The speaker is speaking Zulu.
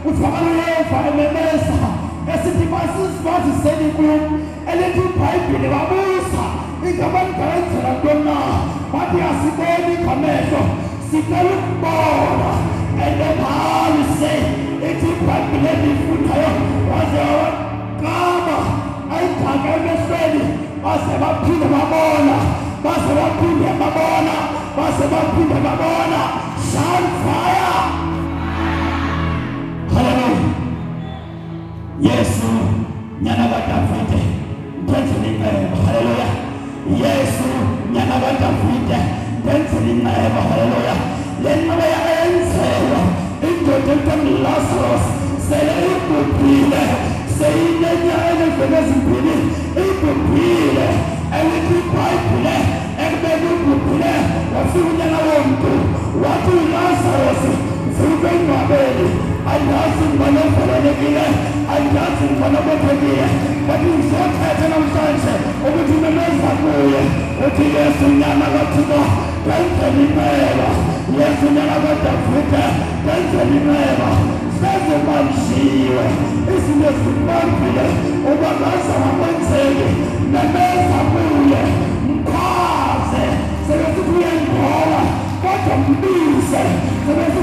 ufakalayeva ememeza esithi basizibaziseni kum elithi iBhayibhile babuza ingaba ningayenzela ntona bathi asiboni ngamehlo sicela ukubona and the Bible say ithi iBhayibhile lifundayo waze waqama ayithaka emehlweni base baphinde babona base baphinde babona base baphinde babona shout fire. Hallelujah. Yesu nyana wa Davide ndenzelingebo. Hallelujah. Yesu nyana wa Davide ndenzelingebo. Hallelujah. Lenqaba yayenzelwa indoda enkulu Lazarus sele ibhubhile seyinenyanga ezimbili ibhubhile elithi iBhayibhile ekubeka ibhubhile wafika unyana womntu wathi Lazarus mfike engcwabeni andazi ngibona uvalelekile andazi ngibona bophekile bathi ngizothetha namhlanje ukuthi memeza kuye uthi Yesu nyana kaThixo ndenzelingebo. Yesu nyana kaDavide ndenzelingebo. Sezibanjiwe izinto zibambile ubakaza wakwenzeki memeza kuye mkhaze sebesithi uyengoba kodwa mbize sebesithi